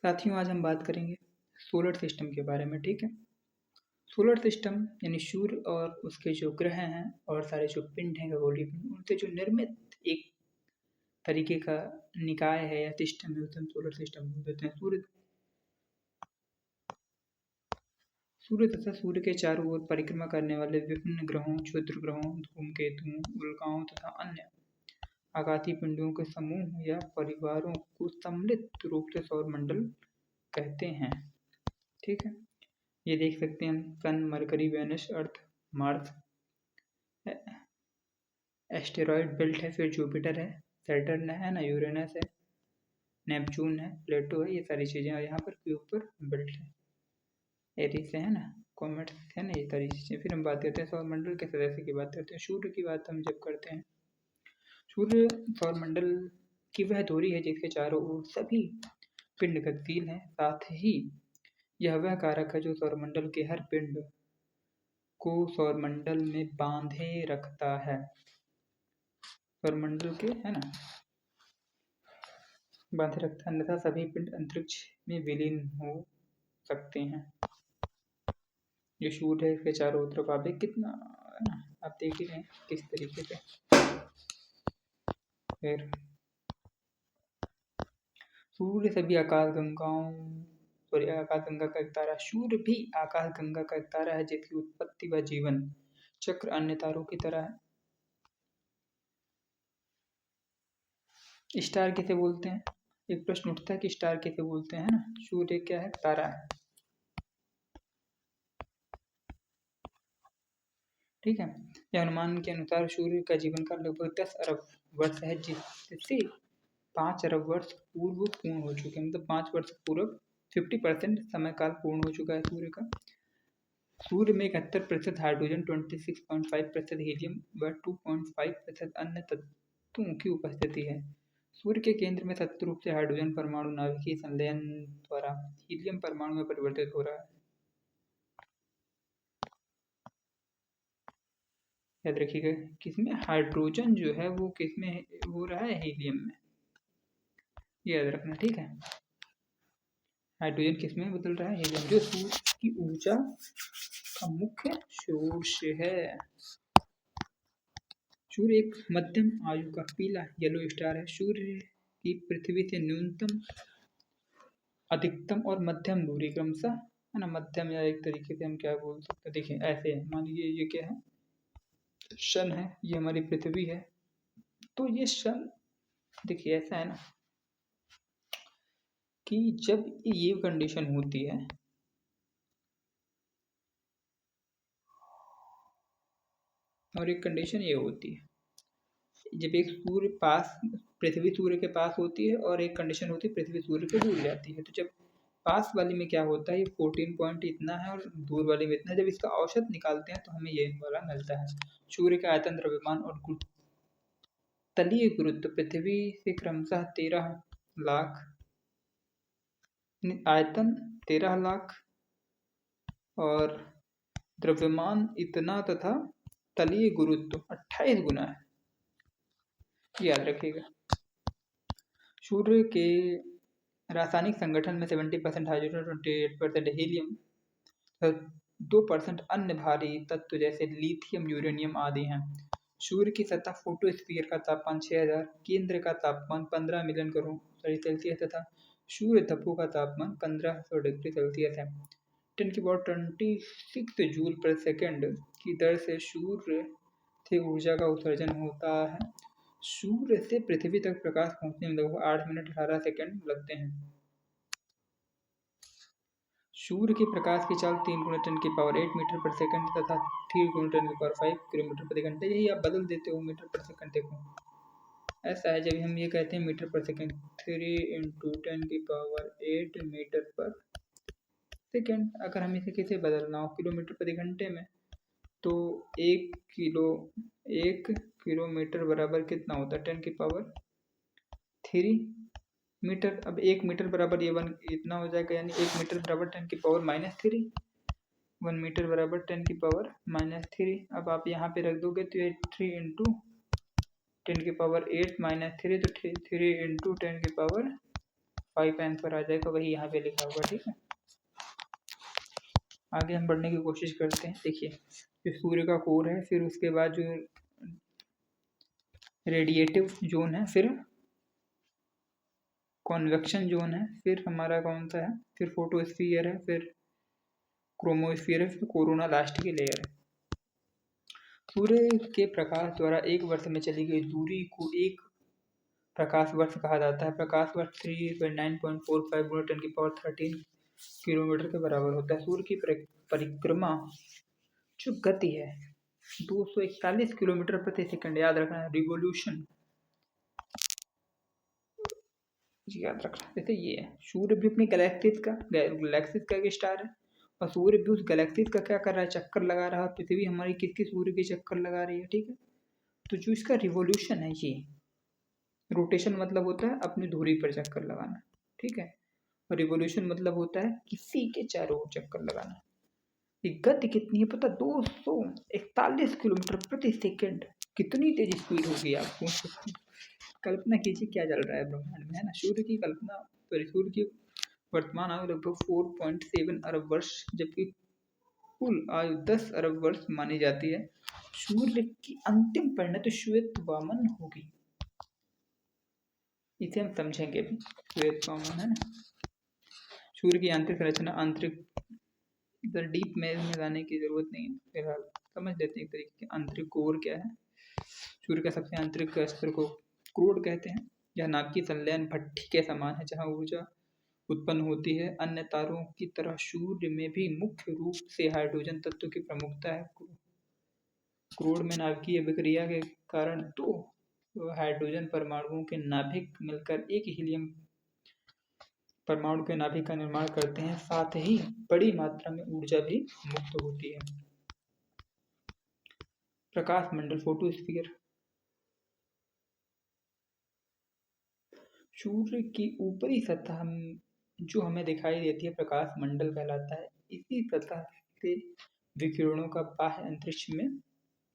साथियों, आज हम बात करेंगे सोलर सिस्टम के बारे में। ठीक है। सोलर सिस्टम यानी सूर्य और उसके जो ग्रह हैं और सारे जो पिंड हैं, खगोलीय पिंड, उनसे जो निर्मित एक तरीके का निकाय है या सिस्टम है, उसे हम सोलर सिस्टम बोल देते हैं। सूर्य तथा सूर्य के चारों ओर परिक्रमा करने वाले विभिन्न ग्रहों, क्षुद्र ग्रहों, धूमकेतुओं, उल्काओं तथा अन्य आकाशीय पिंडों के समूह या परिवारों को सम्मिलित रूप से सौरमंडल कहते हैं। ठीक है। ये देख सकते हैं हम सन, मरकरी, वेनस, अर्थ, मार्स, एस्टेरॉयड बेल्ट है, फिर जुपिटर है, सैटर्न है ना, यूरेनस है, नेपच्यून है, प्लेटो है, ये सारी चीज़ें। और यहाँ पर क्यूपर बेल्ट है, एरिस है ना, कॉमेट्स है ना, ये सारी चीज़ें। फिर हम बात करते हैं सौरमंडल के सदस्य की बात करते हैं। सूर्य की बात हम जब करते हैं, सूर्य सौरमंडल की वह धुरी है जिसके चारों ओर सभी पिंड गतिशील हैं। साथ ही यह वह कारक है जो सौरमंडल के हर पिंड को सौरमंडल में बांधे रखता है। सौरमंडल के है ना बांधे रखता है, अन्यथा सभी पिंड अंतरिक्ष में विलीन हो सकते हैं। ये सूर्य है, इसके चारों तरफ आप कितना आप देख ही रहे हैं किस तरीके से। फिर सूर्य सभी आकाशगंगा का एक तारा। सूर्य भी आकाशगंगा का एक तारा है जिसकी उत्पत्ति व जीवन चक्र अन्य तारों की तरह है। स्टार किसे बोलते हैं? एक प्रश्न उठता है कि स्टार किसे बोलते हैं ना। सूर्य क्या है? तारा है। ठीक है। यह अनुमान के अनुसार सूर्य का जीवन काल लगभग 10 अरब वर्ष है, जिससे 5 अरब वर्ष पूर्व पूर्ण हो चुके हैं। मतलब 5 वर्ष पूर्व 50% समय काल पूर्ण हो चुका है सूर्य का। सूर्य में 71% हाइड्रोजन, 26.5% हीलियम व 2.5% अन्य तत्वों की उपस्थिति है। सूर्य के केंद्र में सतत रूप से हाइड्रोजन परमाणु नाभिकीय संलयन द्वारा हीलियम परमाणु में परिवर्तित हो रहा है। याद रखिएगा, किसमें हाइड्रोजन जो है वो किसमें हो रहा है? हीलियम में। याद रखना। ठीक है। हाइड्रोजन किसमें बदल रहा है? हीलियम, जो सूर्य की ऊर्जा का मुख्य स्रोत है। सूर्य एक मध्यम आयु का पीला येलो स्टार है। सूर्य की पृथ्वी से न्यूनतम, अधिकतम और मध्यम दूरी क्रमशः है ना। मध्यम या एक तरीके से हम क्या बोल सकते हैं, देखिए ऐसे है। मान लीजिए ये क्या है? सन है, ये हमारी पृथ्वी है। तो ये सन देखिए ऐसा है ना कि जब ये कंडीशन होती है और एक कंडीशन ये होती है, जब एक सूर्य पास, पृथ्वी सूर्य के पास होती है और एक कंडीशन होती है पृथ्वी सूर्य से दूर जाती है। तो जब पास वाली में क्या होता है, ये 14 पॉइंट इतना है और दूर वाली में इतना है। जब इसका औसत निकालते हैं तो हमें ये वाला मिलता है। सूर्य का आयतन, द्रव्यमान और तलीय गुरुत्व पृथ्वी से क्रमशः 13 लाख, आयतन 13 लाख और द्रव्यमान इतना तथा तलीय गुरुत्व 28 गुना है। याद रखिएगा। सूर्य के रासायनिक संगठन में 70% हाइड्रोजन, 28% हीलियम, 2% अन्य भारी तत्व जैसे लिथियम, यूरेनियम आदि हैं। सूर्य की सतह फोटोस्फीयर का तापमान 6000, केंद्र का तापमान 15 मिलियन करोड़ सेल्सियस तथा सूर्य धब्बों का तापमान 1500 डिग्री सेल्सियस है। 10⁻26 जूल पर सेकंड की दर से सूर्य से ऊर्जा का उत्सर्जन होता है। सूर्य से पृथ्वी तक प्रकाश पहुंचने में लगभग 8 मिनट 18 सेकंड लगते हैं। सूर्य के प्रकाश की चाल 3 × 10⁸ मीटर पर सेकंड तथा 3 × 10⁵ किलोमीटर प्रति घंटे। यही आप बदल देते हो मीटर पर सेकंड को। ऐसा है जब हम ये कहते हैं मीटर पर सेकंड, 3 × 10⁸ मीटर पर सेकंड। अगर हम इसे किसे बदलना हो किलोमीटर प्रति घंटे में, तो 1 किलोमीटर बराबर कितना होता है? 10⁻³ मीटर। अब 1 मीटर बराबर ये 1 इतना हो जाएगा, यानी 1 मीटर बराबर 10⁻³ 1 मीटर बराबर 10⁻³ अब आप यहाँ पे रख दोगे तो ये 3 × 10⁸ -3 तो 3 × 10⁻⁵ 5 आंसर आ जाएगा, वही यहाँ पे लिखा होगा। ठीक है, आगे हम बढ़ने की कोशिश करते हैं। देखिए, जो सूर्य का कोर है, फिर उसके बाद जो रेडिएटिव जोन है, फिर कॉन्वेक्शन जोन है, फिर हमारा कौन सा है, फिर फोटोस्फीयर है, फिर क्रोमोस्फीयर है, फिर कोरोना लास्ट की लेयर है। सूर्य के प्रकाश द्वारा एक वर्ष में चली गई दूरी को एक प्रकाश वर्ष कहा जाता है। प्रकाश वर्ष 3.9.45 गुणा 10⁻13 किलोमीटर के बराबर होता है। सूर्य की परिक्रमा जो गति है 241 किलोमीटर प्रति सेकंड, याद रखना है। रिवोल्यूशन याद रखना। जैसे ये है, सूर्य भी अपनी गैलेक्सीज का एक स्टार है, और सूर्य भी उस गैलेक्सीज का क्या कर रहा है, चक्कर लगा रहा है। पृथ्वी हमारी किसकी, सूर्य के चक्कर लगा रही है। ठीक है, तो जो इसका रिवोल्यूशन है, ये रोटेशन मतलब होता है अपनी धुरी पर चक्कर लगाना। ठीक है, और रिवोल्यूशन मतलब होता है किसी के चारों ओर चक्कर लगाना। ये गति कितनी है पता, 241 किलोमीटर प्रति सेकंड। कितनी तेज स्पीड होगी, आप सोच सकते हैं। कल्पना कीजिए क्या चल रहा है ब्रह्मांड में, है ना। सूर्य की कल्पना, सूर्य की वर्तमान आयु लगभग 4.7 अरब वर्ष, जबकि कुल आयु 10 अरब वर्ष मानी जाती है। सूर्य की अंतिम परिणति श्वेत वामन होगी, इसे हम समझेंगे भी। श्वेत वामन है ना। सूर्य की आंतरिक संरचना, आंतरिक इधर डीप में जाने की जरूरत नहीं है, फिलहाल समझ लेते हैं एक तरीके के आंतरिक कोर क्या है। सूर्य का सबसे आंतरिक स्तर को क्रोड कहते हैं। यह नाभ की संलयन भट्ठी के समान है, जहाँ ऊर्जा उत्पन्न होती है। अन्य तारों की तरह सूर्य में भी मुख्य रूप से हाइड्रोजन तत्व की प्रमुखता है। क्रोड में नाभिकीय अभिक्रिया के कारण दो हाइड्रोजन परमाणुओं के नाभिक मिलकर एक हीलियम परमाणु के नाभिक का निर्माण करते हैं। साथ ही बड़ी मात्रा में ऊर्जा भी मुक्त होती है। प्रकाश मंडल, फोटोस्फीयर, सूर्य की ऊपरी सतह जो हमें दिखाई देती है प्रकाश मंडल कहलाता है। इसी सतह से विकिरणों का बाह्य अंतरिक्ष में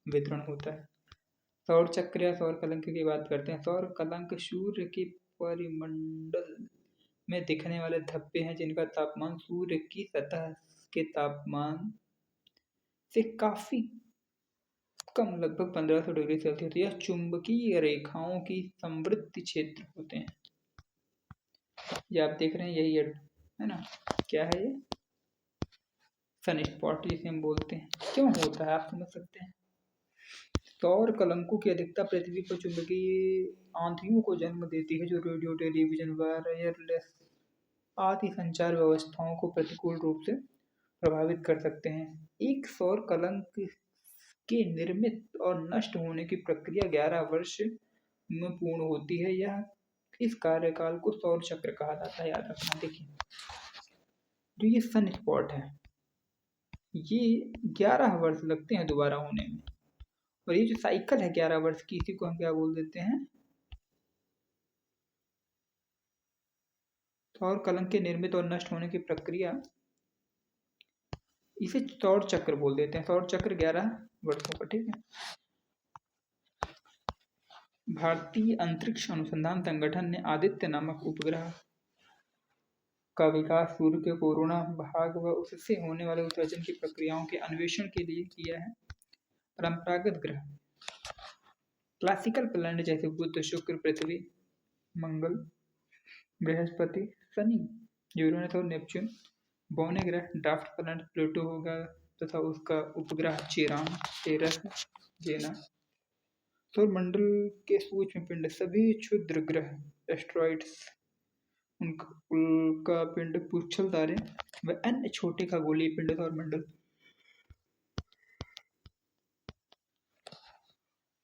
वितरण होता है। सौर चक्र या सौर कलंक की बात करते हैं। सौर कलंक सूर्य के परिमंडल में दिखने वाले धब्बे हैं, जिनका तापमान सूर्य की सतह के तापमान से काफी कम, लगभग 1500 डिग्री सेल्सियस। यह चुंबकीय रेखाओं की समवृत्ति क्षेत्र होते हैं। ये आप देख रहे हैं, यही है ना। क्या है ये, सन स्पॉट जिसे हम बोलते हैं। क्यों होता है आप समझ सकते हैं। सौर कलंकों की अधिकता पृथ्वी पर चुंबकीय आंधियों को जन्म देती है, जो रेडियो, टेलीविजन, वायरलेस आदि संचार व्यवस्थाओं को प्रतिकूल रूप से प्रभावित कर सकते हैं। एक सौर कलंक के निर्मित और नष्ट होने की प्रक्रिया 11 वर्ष में पूर्ण होती है। यह इस कार्यकाल को सौर चक्र कहा जाता है, याद रखना। देखिए, जो ये सन स्पॉट है, ये 11 वर्ष लगते हैं दोबारा होने में, और ये जो साइकिल है 11 वर्ष की, इसी को हम क्या बोल देते हैं, सौर कलंक के निर्मित और नष्ट होने की प्रक्रिया, इसे सौर चक्र बोल देते हैं। सौर चक्र 11 वर्षों का। ठीक है, भारतीय अंतरिक्ष अनुसंधान संगठन ने आदित्य नामक उपग्रह का विकास सूर्य के कोरोना भाग व उससे होने वाले उत्सर्जन की प्रक्रियाओं के अन्वेषण के लिए किया है। परंपरागत ग्रह, क्लासिकल प्लैनेट जैसे बुध, शुक्र, पृथ्वी, मंगल, बृहस्पति, शनि, यूरेनस और नेपच्यून। बौने ग्रह, ड्राफ्ट प्लैनेट प्लूटो होगा तथा उसका उपग्रह चेरान, टेरस, जेना। सौरमंडल के सूक्ष्म पिंड, सभी क्षुद्र ग्रह, एस्ट्रॉइड्स, उनका पिंड, पुच्छल तारे व अन्य छोटे खगोलीय पिंड सौरमंडल।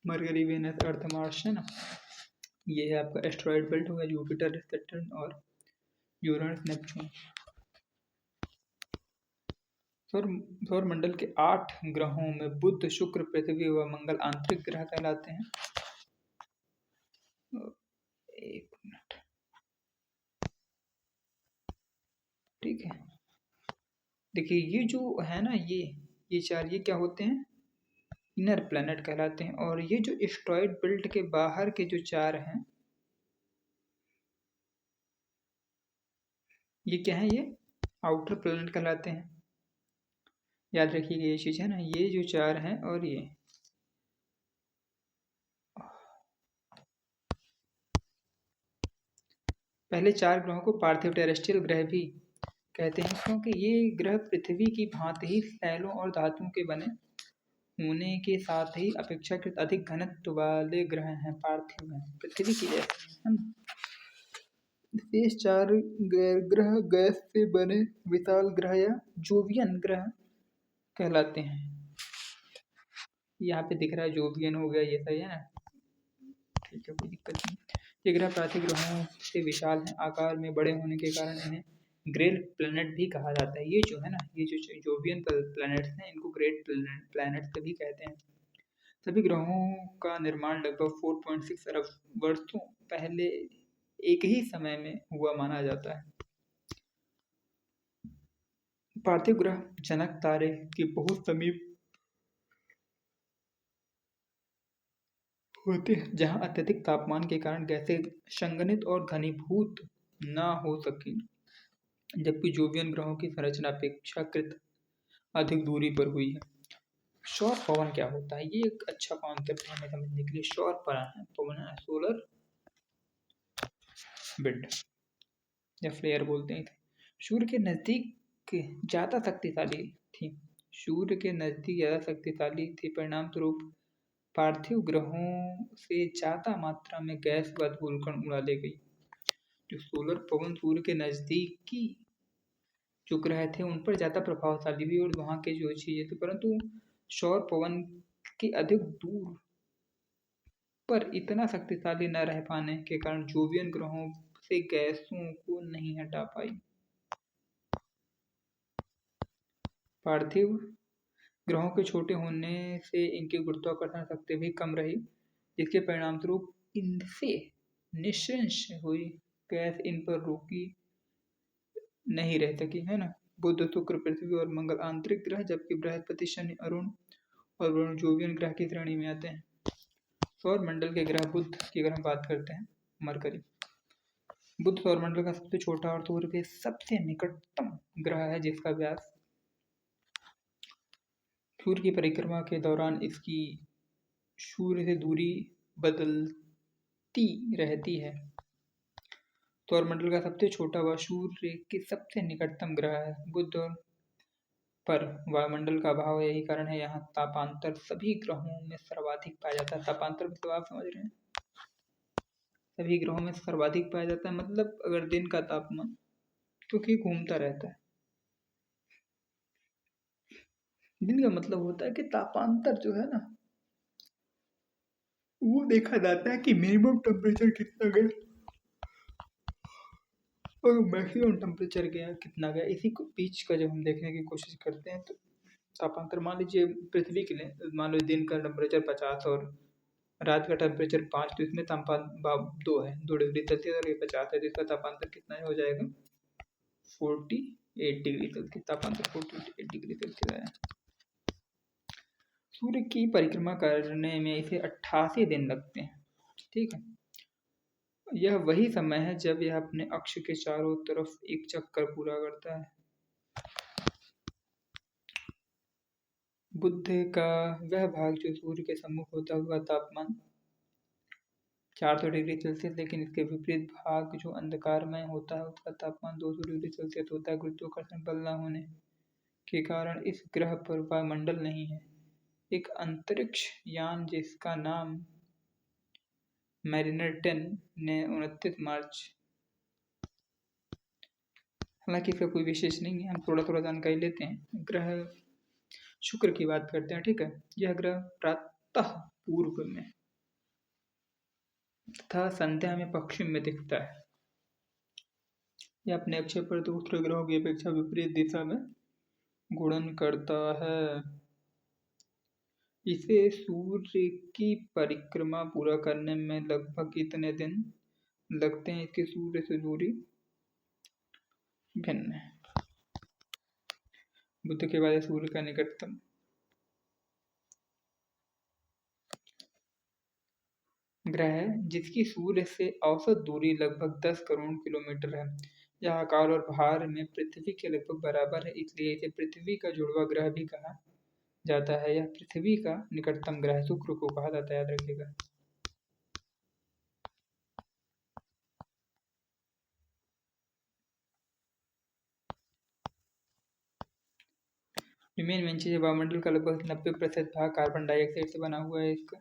मरकरी, वेनस, अर्थ, मार्स, है ना। ये है आपका एस्ट्रॉइड बेल्ट होगा, जुपिटर, सैटर्न और यूरेनस, नेपच्यून। सौरमंडल के 8 ग्रहों में बुध, शुक्र, पृथ्वी व मंगल आंतरिक ग्रह कहलाते हैं। एक मिनट, ठीक है। देखिए, ये जो है ना, ये चार, ये क्या होते हैं, इनर प्लैनेट कहलाते हैं। और ये जो एस्ट्रॉइड बेल्ट के बाहर के जो चार हैं, ये क्या है, ये आउटर प्लैनेट कहलाते हैं। याद रखिएगा ये चीज़ है ना, ये जो 4 हैं और ये पहले 4 ग्रहों को पार्थिव टेरेस्ट्रियल ग्रह भी कहते हैं, क्योंकि ये ग्रह पृथ्वी की भांति ही तैलों और धातुओं के बने होने के साथ ही अपेक्षाकृत अधिक घनत्व वाले ग्रह हैं, पार्थिव हैं, पृथ्वी की जैसे, है ना। शेष 4 ग्रह गैस से बने विशाल ग्रह या जोवियन ग्रह कहलाते हैं। यहाँ पे दिख रहा है जोवियन हो गया, ये सही है ना, ठीक है, कोई दिक्कत नहीं। ये ग्रह पार्थिव ग्रहों से विशाल हैं, आकार में बड़े होने के कारण इन्हें ग्रेट प्लैनेट भी कहा जाता है। ये जो है ना, ये जो जोवियन प्लैनेट्स हैं, इनको ग्रेट प्लैनेट्स भी कहते हैं। सभी ग्रहों का निर्माण लगभग 4.6 अरब वर्षों पहले एक ही समय में हुआ माना जाता है। पार्थिव ग्रह जनक तारे के बहुत समीप होते हैं, जहां अत्यधिक तापमान के कारण गैसें संघनित और घनीभूत न हो सकी, जबकि जोवियन ग्रहों की संरचना अपेक्षाकृत अधिक दूरी पर हुई है। सौर पवन क्या होता है, ये एक अच्छा कॉन्सेप्ट है हमें समझने के लिए। सौर पवन सोलर विंड या फ्लेयर बोलते हैं। सूर्य के नजदीक ज्यादा शक्तिशाली थी सूर्य के नजदीक ज्यादा शक्तिशाली थी, परिणाम स्वरूप पार्थिव ग्रहों से ज्यादा मात्रा में गैस व धूलकण उड़ा ले गई। जो सोलर पवन सूर्य के नजदीकी जो ग्रह थे उन पर ज्यादा प्रभावशाली हुई और वहां के जो चीजें थी, परंतु सौर पवन के अधिक दूर पर इतना शक्तिशाली न रह पाने के कारण जोवियन ग्रहों से गैसों को नहीं हटा पाई। पार्थिव ग्रहों के छोटे होने से इनकी गुरुत्वाकर्षण शक्ति भी कम रही, जिसके परिणामस्वरूप इनसे निःश्रेंष हुई गैस इन पर रोकी नहीं रह सकी, है ना। बुध, शुक्र, पृथ्वी और मंगल आंतरिक ग्रह, जबकि बृहस्पति, शनि, अरुण और वरुण जोवियन ग्रह की श्रेणी में आते हैं। सौर मंडल के ग्रह बुध की अगर हम बात करते हैं, मरकरी। बुध सौर मंडल का सबसे छोटा और सूर्य के सबसे निकटतम ग्रह है, जिसका व्यास सूर्य की परिक्रमा के दौरान इसकी सूर्य से दूरी बदलती रहती है। सौरमंडल का सबसे छोटा व सूर्य के सबसे निकटतम ग्रह है बुध, पर वायुमंडल का अभाव यही कारण है। यहाँ तापांतर सभी ग्रहों में सर्वाधिक पाया जाता है। तापांतर मतलब आप समझ रहे हैं, सभी ग्रहों में सर्वाधिक पाया जाता है, मतलब अगर दिन का तापमान, क्योंकि घूमता रहता है, दिन का मतलब होता है कि तापांतर जो है ना, वो देखा जाता है कि मिनिमम टेम्परेचर कितना गया और मैक्सिमम टेम्परेचर गया कितना गया। इसी को बीच का जब हम देखने की कोशिश करते हैं तो तापांतर, मान लीजिए पृथ्वी के लिए, मान लो दिन का टेम्परेचर 50 और रात का टेम्परेचर 5, तो इसमें तापमान 2 है, 2 डिग्री सेल्सियस, और ये 50 है, तो इसका तापांतर कितना हो जाएगा, 48 डिग्री सेल्सियस। तापांतर 48 डिग्री सेल्सियस है। सूर्य की परिक्रमा करने में इसे 88 दिन लगते हैं, ठीक है। यह वही समय है जब यह अपने अक्ष के चारों तरफ एक चक्कर पूरा करता है। बुध का वह भाग जो सूर्य के सम्मुख होता हुआ तापमान 400 डिग्री सेल्सियस, लेकिन इसके विपरीत भाग जो अंधकारमय होता है उसका तापमान 200 डिग्री सेल्सियस होता है। गुरुत्वाकर्षण बल न होने के कारण इस ग्रह पर वायुमंडल नहीं है। एक अंतरिक्ष यान जिसका नाम मैरिनर 10 ने 29 मार्च, हालांकि इसका कोई विशेष नहीं है, हम थोड़ा थोड़ा जानकारी लेते हैं। ग्रह शुक्र की बात करते हैं, ठीक है। यह ग्रह प्रातः पूर्व में तथा संध्या में पश्चिम में दिखता है। यह अपने अक्ष पर दूसरे ग्रहों की अपेक्षा विपरीत दिशा में घूर्णन करता है। इसे सूर्य की परिक्रमा पूरा करने में लगभग इतने दिन लगते हैं। इसकी सूर्य से दूरी भिन्न है। बुध के बाद सूर्य का निकटतम ग्रह है, जिसकी सूर्य से औसत दूरी लगभग 10 करोड़ किलोमीटर है। यह आकार और भार में पृथ्वी के लगभग बराबर है, इसलिए इसे पृथ्वी का जुड़वा ग्रह भी कहा जाता है। यह पृथ्वी का निकटतम ग्रह शुक्र को कहा जाता है, याद रखिएगा। मेन चीज, वायुमंडल का लगभग 90% भाग कार्बन डाइऑक्साइड से बना हुआ है इसका।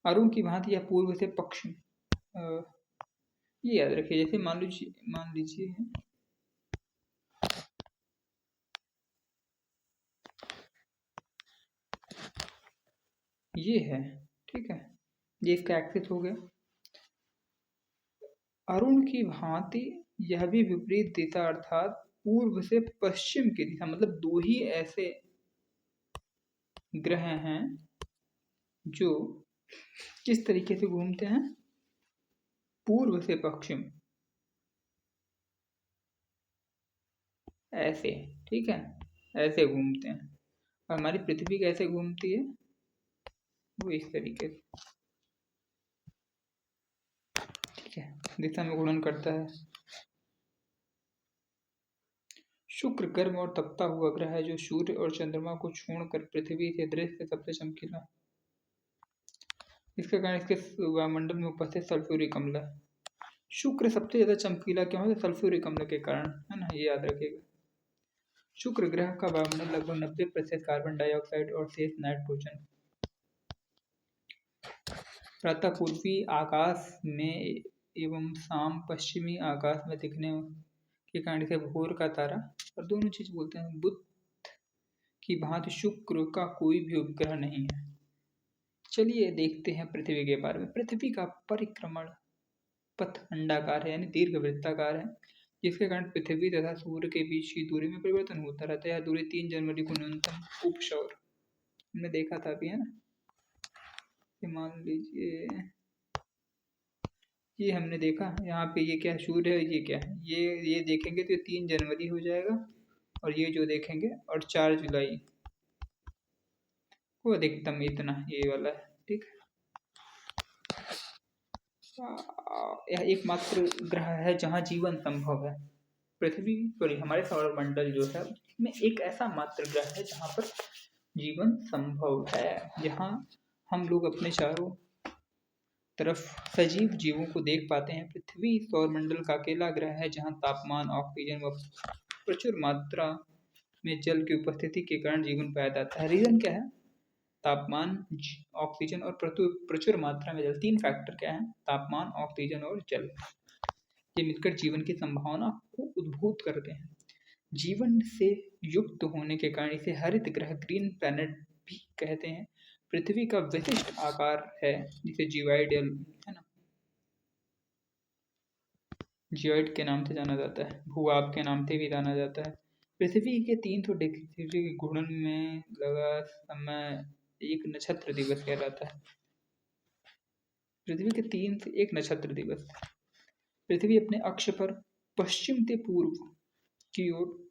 अरुण की भांति यह पूर्व से पश्चिम, ये याद रखिए। जैसे मान लीजिए ये है, ठीक है, ये इसका एक्सिस हो गया। अरुण की भांति यह भी विपरीत दिशा अर्थात पूर्व से पश्चिम की दिशा, मतलब दो ही ऐसे ग्रह हैं जो किस तरीके से घूमते हैं, पूर्व से पश्चिम, ऐसे, ठीक है, ऐसे घूमते हैं। और हमारी पृथ्वी कैसे घूमती है, वो इस तरीके से, ठीक है, दिशा में घूर्णन करता है। शुक्र गर्म और तपता हुआ ग्रह है जो सूर्य और चंद्रमा को छोड़कर पृथ्वी से दृश्य सबसे चमकीला है। इसके कारण इसके वायुमंडल में उपस्थित सल्फ्यूरिक अम्ल है। शुक्र सबसे ज्यादा चमकीला क्यों है, सल्फ्यूरिक अम्ल के कारण, है ना, ये याद रखिएगा। शुक्र ग्रह का वायुमंडल लगभग 90% कार्बन डाइऑक्साइड और शेष नाइट्रोजन। प्रातः पूर्वी आकाश में एवं शाम पश्चिमी आकाश में दिखने के कारण इसे भोर का तारा और दोनों चीज बोलते हैं। बुध की भांति शुक्र का कोई भी उपग्रह नहीं है। चलिए देखते हैं पृथ्वी के बारे में। पृथ्वी का परिक्रमण पथ अंडाकार है, यानी दीर्घ वृत्ताकार है, जिसके कारण पृथ्वी तथा सूर्य के बीच की दूरी में परिवर्तन होता रहता है। यह दूरी 3 जनवरी को न्यूनतम उपसौर हमने देखा था अभी, है ना। मान लीजिए ये हमने देखा, यहाँ पे ये क्या है, सूर्य है, ये क्या है, ये देखेंगे तो 3 जनवरी हो जाएगा, और ये जो देखेंगे और 4 जुलाई को अधिकतम इतना ये वाला है, ठीक है। यह एकमात्र ग्रह है जहाँ जीवन संभव है। पृथ्वी सॉरी हमारे सौरमंडल जो है में एक ऐसा मात्र ग्रह है जहाँ पर जीवन संभव है, जहाँ हम लोग अपने चारों तरफ सजीव जीवों को देख पाते हैं। पृथ्वी सौरमंडल का अकेला ग्रह है जहाँ तापमान, ऑक्सीजन व प्रचुर मात्रा में जल की उपस्थिति के कारण जीवन पाया जाता है। रीजन क्या है, तापमान, ऑक्सीजन और प्रचुर मात्रा में जल। 3 फैक्टर क्या है, तापमान, ऑक्सीजन और जल, ये मिलकर जीवन की संभावना को उद्भूत करते हैं। जीवन से युक्त होने के कारण इसे हरित ग्रह, ग्रीन प्लैनेट भी कहते हैं। पृथ्वी का विशिष्ट आकार है जिसे जीवाइडल, है ना, जियोइड के नाम से जाना जाता है, भूआब के नाम से भी जाना जाता है। पृथ्वी के 300 डिग्री के घूर्णन में लगा समय एक नक्षत्र दिवस कहलाता है। पृथ्वी के 3 से 1 नक्षत्र दिवस। पृथ्वी अपने अक्ष पर पश्चिम से पूर्व की ओर,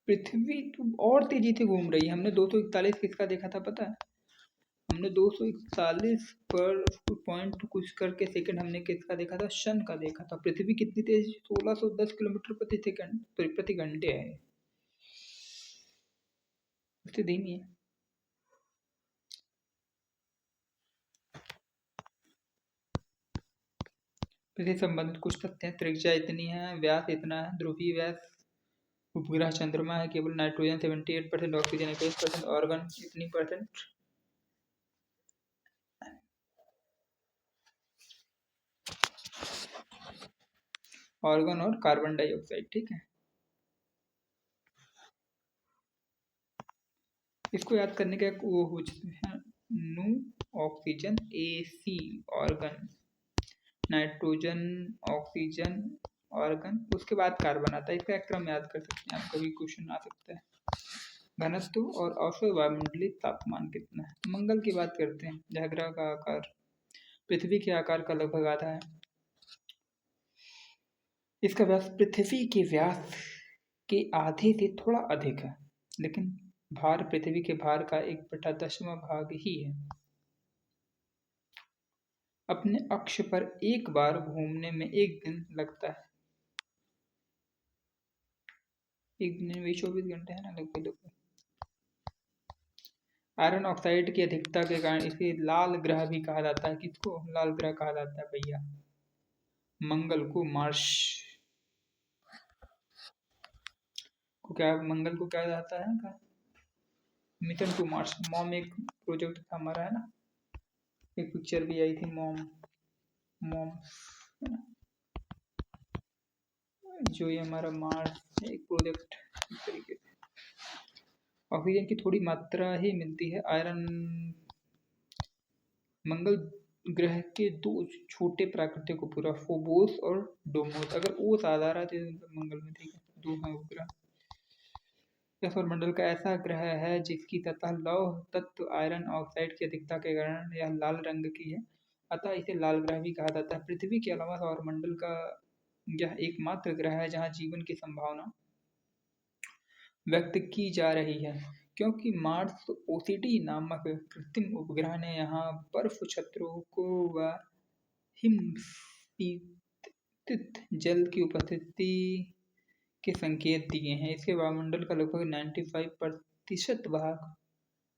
पृथ्वी तो और तेजी से घूम रही है। हमने 241 किसका देखा था पता है, हमने 241 पर पॉइंट कुछ करके सेकंड हमने किसका देखा था, शन का देखा था। पृथ्वी कितनी तेज, 1610 किलोमीटर प्रति सेकंड प्रति घंटे है, उससे धीमी है। पृथ्वी संबंधित कुछ तथ्य हैं। त्रिज्या इतनी है, व्यास इतना है, ध्रुवीय व्यास, उपग्रह चंद्रमा है, केवल नाइट्रोजन 78%, ऑक्सीजन 21%, ऑर्गन इतनी परसेंट, ऑर्गन और कार्बन डाइऑक्साइड, ठीक है। इसको याद करने का वो हो है, नु oxygen, AC organ, nitrogen, oxygen, organ, उसके बाद कार्बन आता है। इसका क्रम याद कर सकते हैं आप, कभी क्वेश्चन आ सकता है। घनत्व और औसत वायुमंडलीय तापमान कितना है। मंगल की बात करते हैं। यह ग्रह का आकार पृथ्वी के आकार का लगभग आधा है। इसका व्यास पृथ्वी के व्यास के आधे से थोड़ा अधिक है, लेकिन भार पृथ्वी के भार का 1/10वां भाग ही है। अपने अक्ष पर एक बार घूमने में 1 दिन लगता है। एक दिन में 24 घंटे है ना लगभग। आयरन ऑक्साइड की अधिकता के कारण इसे लाल ग्रह भी कहा जाता है। किसको लाल ग्रह कहा जाता है भैया? मंगल को मार्स को क्या, मंगल को क्या जाता है का मिशन टू मार्स। मॉम एक प्रोजेक्ट था हमारा है ना, एक पिक्चर भी आई थी मॉम, मॉम है ना, जो ये हमारा मार्स एक प्रोजेक्ट इस तरीके से। ऑक्सीजन की थोड़ी मात्रा ही मिलती है। आयरन मंगल ग्रह के 2 छोटे प्राकृतिक उपग्रह फोबोस और डोमोस, अगर ओस आ रहा है तो मंगल में, ठीक है, 2 हैं उपग्रह। यह सौरमंडल का ऐसा ग्रह है जिसकी सतह लौह तत्व आयरन ऑक्साइड की अधिकता के कारण यह लाल रंग की है, अतः इसे लाल ग्रह भी कहा जाता है। पृथ्वी के अलावा सौरमंडल का यह एकमात्र ग्रह है जहाँ जीवन की संभावना व्यक्त की जा रही है, क्योंकि मार्स ओसीडी नामक कृत्रिम उपग्रह ने यहाँ बर्फ छत्रों को व हिमस्फीतित जल की उपस्थिति के संकेत दिए हैं। इसके वायुमंडल का लगभग 95% भाग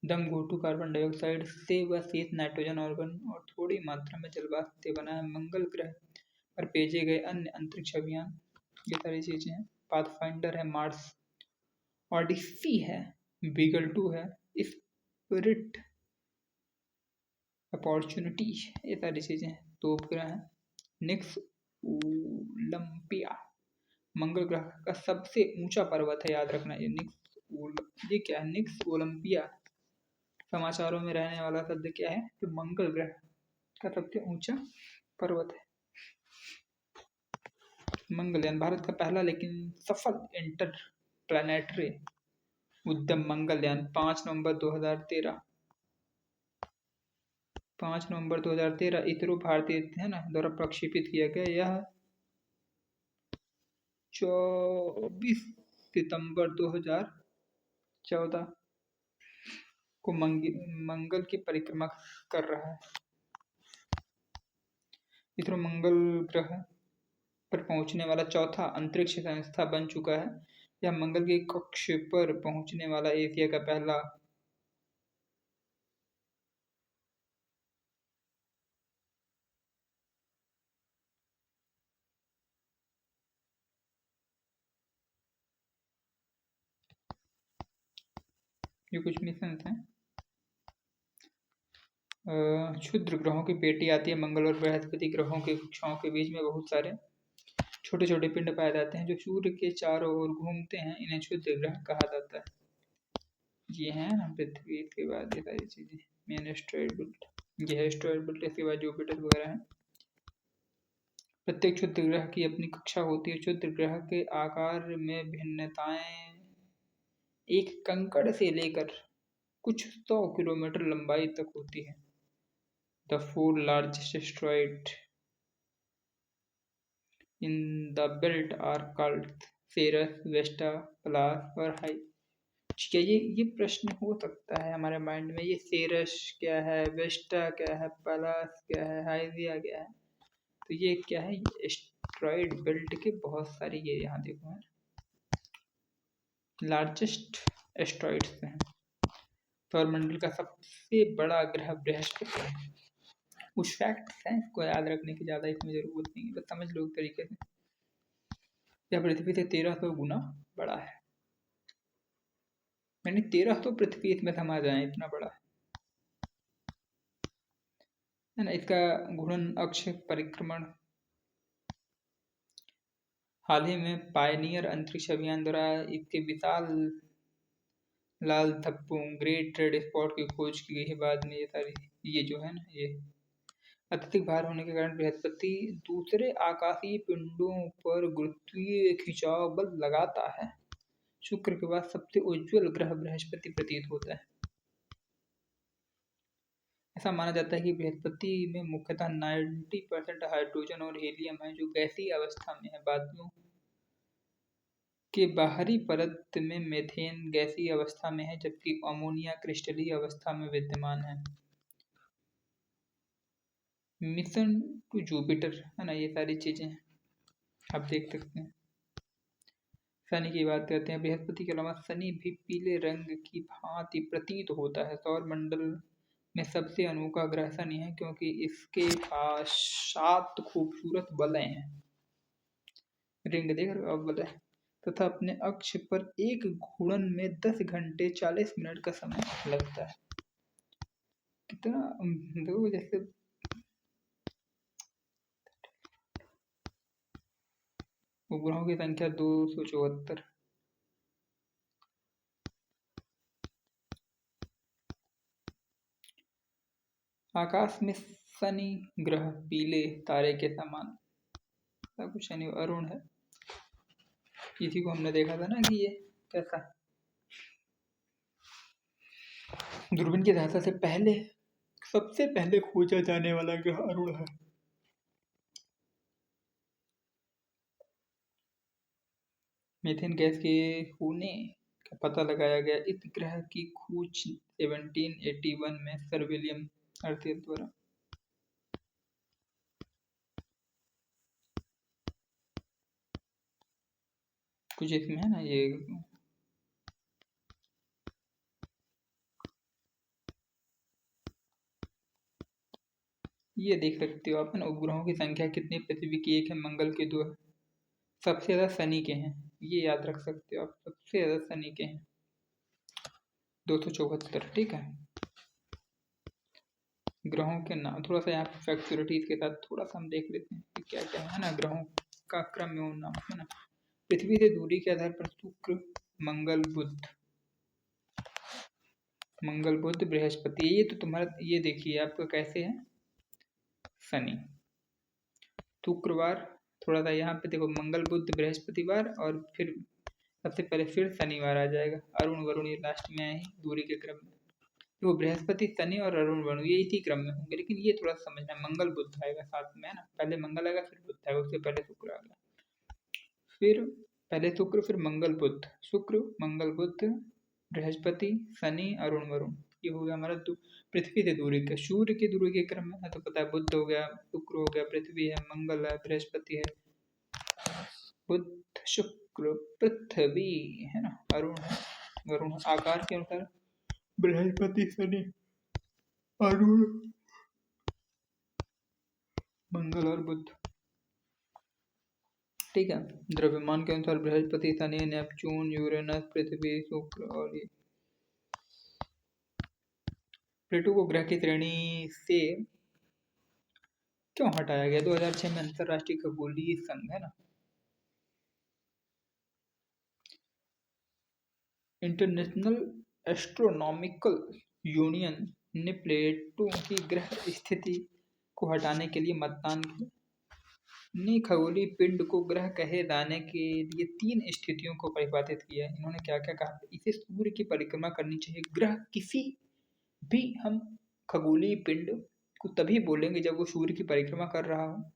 दम घोटू कार्बन डाइऑक्साइड से व शेष नाइट्रोजन ऑर्गन और थोड़ी मात्रा में जलवाष्प से बना है। मंगल ग्रह पर भेजे गए अन्य अंतरिक्ष अभियान, ये सारी चीजें हैं। पाथफाइंडर है, मार्स ऑडिसी है, बीगल 2 है, स्पिरिट, अपॉर्चुनिटी, ये सारी चीजें हैं। 2 उपग्रह हैं। निक्स ओलंपिया मंगल ग्रह का सबसे ऊंचा पर्वत है, याद रखना। ये क्या है? निक्स ओलंपिया समाचारों में रहने वाला शब्द क्या है? तो मंगल ग्रह का सबसे ऊंचा पर्वत है मंगलयान। भारत का पहला लेकिन सफल इंटर प्लानेटरी उद्यम मंगलयान 5 नवंबर 2013 इसरो भारतीय है ना द्वारा प्रक्षेपित किया गया। यह 24 सितंबर 2014 को मंगल की परिक्रमा कर रहा है। इसरो मंगल ग्रह पर पहुंचने वाला चौथा अंतरिक्ष संस्था बन चुका है। यह मंगल की कक्ष पर पहुंचने वाला एशिया का पहला ये कुछ मिशन हैं। क्षुद्र ग्रहों की पेटी आती है। मंगल और बृहस्पति ग्रहों के कक्षाओं के बीच में बहुत सारे छोटे छोटे पिंड पाए जाते हैं जो सूर्य के चारों ओर घूमते हैं। इन्हें क्षुद्र ग्रह कहा जाता है। ये है ना पृथ्वी के बाद ये सारी चीजें। मेन एस्ट्रॉयड बेल्ट, ये है एस्ट्रॉयड बेल्ट, इसके बाद जुपिटर वगैरह है। प्रत्येक क्षुद्र ग्रह की अपनी कक्षा होती है। क्षुद्र ग्रह के आकार में भिन्नताएं एक कंकड़ से लेकर कुछ 100 किलोमीटर लंबाई तक होती है। The 4 largest asteroids in the belt are called Ceres, Vesta, Pallas और हाई। ठीक है, ये प्रश्न हो सकता है हमारे माइंड में। ये सेरस क्या है, वेस्टा क्या है, पलास क्या है, हाइजिया क्या है? तो ये क्या है? एस्ट्रॉइड बेल्ट के बहुत सारे ये यहाँ देखो है लार्जेस्ट एस्ट्रॉइड्स हैं। सौरमंडल का सबसे बड़ा ग्रह बृहस्पति है। कुछ फैक्ट्स हैं, इसको याद रखने की ज़्यादा इसमें ज़रूरत नहीं है, बस समझ लो तरीके से। यह पृथ्वी से 1300 गुना बड़ा है। मैंने 1300 पृथ्वी इसमें समा जाए, इतना बड़ा है ना। इसका घूर्णन अक्ष परिक्रमण हाल ही में पायनियर अंतरिक्ष अभियान द्वारा इसके विशाल लाल धब्बों ग्रेट रेड स्पॉट की खोज की गई है। बाद में ये सारी ये जो है ना, ये अत्यधिक भार होने के कारण बृहस्पति दूसरे आकाशीय पिंडों पर गुरुत्वीय खिंचाव बल लगाता है। शुक्र के बाद सबसे उज्जवल ग्रह बृहस्पति प्रतीत होता है। ऐसा माना जाता है कि बृहस्पति में मुख्यतः 90% हाइड्रोजन और हीलियम है जो गैसीय अवस्था में है। बादलों के बाहरी परत में मीथेन गैसीय अवस्था में है, जबकि अमोनिया क्रिस्टलीय अवस्था में विद्यमान है। मिशन टू जुपिटर है ना, ये सारी चीजें आप देख सकते हैं। शनि की बात करते हैं। बृहस्पति के अलावा शनि भी पीले रंग की भांति प्रतीत होता है। सौर मंडल में सबसे अनोखा ग्रह शनि है, क्योंकि इसके पास 7 खूबसूरत वलय हैं, रिंग देख रहे हो आप, वलय, तथा अपने अक्ष पर एक घूर्णन में 10 घंटे 40 मिनट का समय लगता है। कितना देखो, जैसे उपग्रहों की संख्या 274। आकाश में शनि ग्रह पीले तारे के समान, कुछ शनि अरुण है। इसी को हमने देखा था ना कि ये कैसा दूरबीन की सहायता से सबसे पहले खोजा जाने वाला ग्रह अरुण है। मीथेन गैस के होने का पता लगाया गया इस ग्रह की खोज 1781 में सर विलियम अर्थियत द्वारा। कुछ इसमें है ना, ये देख सकते हो आप, है ना, उपग्रहों की संख्या कितनी, पृथ्वी की 1 है, मंगल के 2 है, सबसे ज्यादा शनि के हैं, ये याद रख सकते हो आप, सबसे ज्यादा शनि के हैं 274। ठीक है, ग्रहों के नाम थोड़ा सा यहाँ फैक्चुअलिटीज के साथ थोड़ा सा हम देख लेते हैं कि क्या क्या है ना ग्रहों का क्रम एवं नाम, है ना। पृथ्वी से दूरी के आधार पर शुक्र, मंगल, बुध, बृहस्पति, ये तो तुम्हारा, ये देखिए आपका कैसे है, शनि, शुक्रवार, थोड़ा सा यहाँ पे देखो, मंगल, बुध, बृहस्पतिवार, और फिर सबसे पहले फिर शनिवार आ जाएगा। अरुण वरुण ये लास्ट में आए हैं दूरी के क्रम में, तो बृहस्पति, शनि और अरुण वरुण ये इसी क्रम में होंगे, लेकिन ये थोड़ा समझना, मंगल बुध आएगा साथ में, है ना, पहले मंगल आएगा फिर बुध आएगा, उससे पहले शुक्र आएगा, फिर पहले शुक्र, फिर मंगल बुध, शुक्र मंगल बुध बृहस्पति शनि अरुण वरुण, ये हो गया हमारा पृथ्वी से दूरी के, सूर्य की दूरी के क्रम में है तो पता है, बुध हो गया, शुक्र हो गया, पृथ्वी है, मंगल है, बृहस्पति है, बुध शुक्र पृथ्वी, है ना, अरुण है, वरुण। आकार के अनुसार बृहस्पति, शनि, अरुण, मंगल और बुध। ठीक है, द्रव्यमान के अनुसार बृहस्पति, शनि, नेपच्यून, यूरेनस, पृथ्वी, शुक्र और ये प्लूटो को ग्रह की श्रेणी से क्यों हटाया गया? 2006 में अंतरराष्ट्रीय खगोलीय संघ, है ना, इंटरनेशनल एस्ट्रोनॉमिकल यूनियन ने प्लेटो की ग्रह स्थिति को हटाने के लिए मतदान किया। ने खगोलीय पिंड को ग्रह कहे जाने के लिए 3 स्थितियों को परिभाषित किया। इन्होंने क्या क्या कहा? इसे सूर्य की परिक्रमा करनी चाहिए। ग्रह किसी भी हम खगोलीय पिंड को तभी बोलेंगे जब वो सूर्य की परिक्रमा कर रहा हो।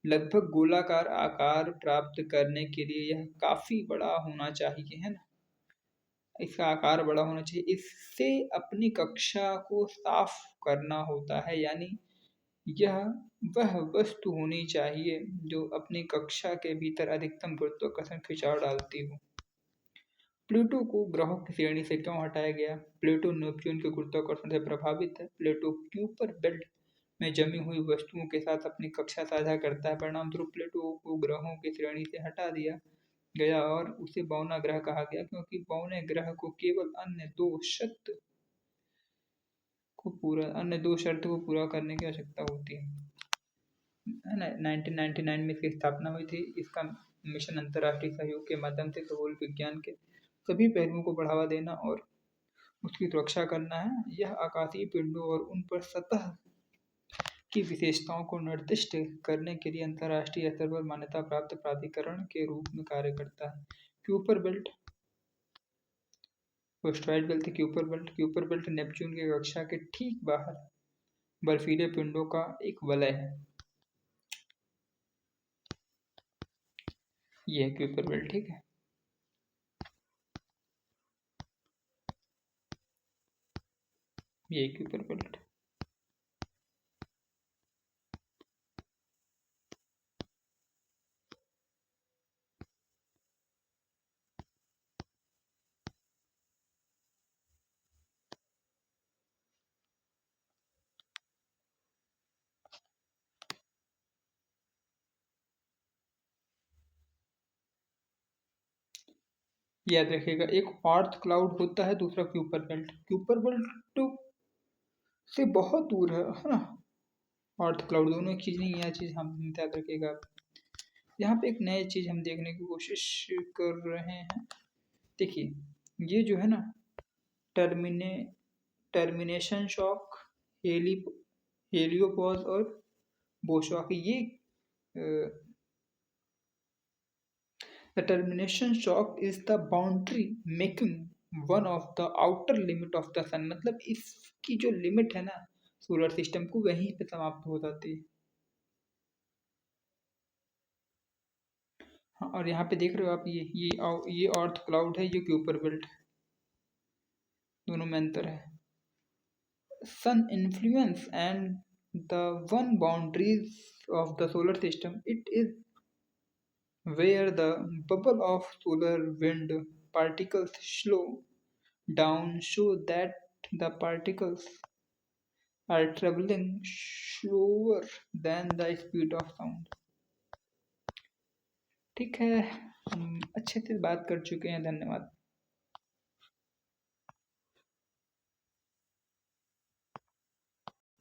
लगभग गोलाकार आकार प्राप्त करने के लिए यह काफी बड़ा होना चाहिए, है ना, इसका आकार बड़ा होना चाहिए। इससे अपनी कक्षा को साफ करना होता है, यानी यह वह वस्तु होनी चाहिए जो अपनी कक्षा के भीतर अधिकतम गुरुत्वाकर्षण खिंचाव डालती हो। प्लूटो को ग्रहों की श्रेणी से क्यों हटाया गया? प्लूटो नेपच्यून के गुरुत्वाकर्षण से प्रभावित है। प्लूटो क्यूपर बेल्ट में जमी हुई वस्तुओं के साथ अपनी कक्षा साझा करता है। परिणामस्वरूप प्लूटो को ग्रहों की श्रेणी से हटा दिया गया और उसे बौना ग्रह कहा गया, क्योंकि बौने ग्रह को केवल अन्य दो शर्त को पूरा करने की आवश्यकता होती है ना। 1999 में इसकी स्थापना हुई थी। इसका मिशन अंतर्राष्ट्रीय सहयोग के माध्यम से खगोल विज्ञान के सभी पहलुओं को बढ़ावा देना और उसकी सुरक्षा करना है। यह आकाशीय पिंडों और उन पर सतह की विशेषताओं को निर्दिष्ट करने के लिए अंतर्राष्ट्रीय स्तर पर मान्यता प्राप्त प्राधिकरण के रूप में कार्य करता है। Kuiper belt, asteroid belt, Kuiper belt Neptune की कक्षा के ठीक बाहर बर्फीले पिंडों का एक वलय है। यह क्यूपर बेल्ट, ठीक है। ये क्यूपर बेल्ट। याद रखिएगा, एक अर्थ क्लाउड होता है, दूसरा क्यूपर बेल्ट। क्यूपर बेल्ट से बहुत दूर है ना। अर्थ क्लाउड दोनों एक चीज़ नहीं है, यह चीज़ हम याद रखिएगा। यहाँ पे एक नई चीज़ हम देखने की कोशिश कर रहे हैं। देखिए, ये जो है ना, टर्मिने टर्मिनेशन शॉक, हेली हेलियोपॉज और बोशॉक, ये the termination shock is the boundary making one of the outer limit of the sun. मतलब इसकी जो लिमिट है ना सोलर सिस्टम को, वहीं पे समाप्त हो जाती है। हाँ, और यहाँ पे देख रहे हो आप, ये अर्थ क्लाउड है, ये क्यूपर बेल्ट है, दोनों में अंतर है। Sun influence and the one boundaries of the solar system, it is where the bubble of solar wind particles slow down so that the particles are traveling slower than the speed of sound। ठीक है, हम अच्छे से बात कर चुके हैं, धन्यवाद।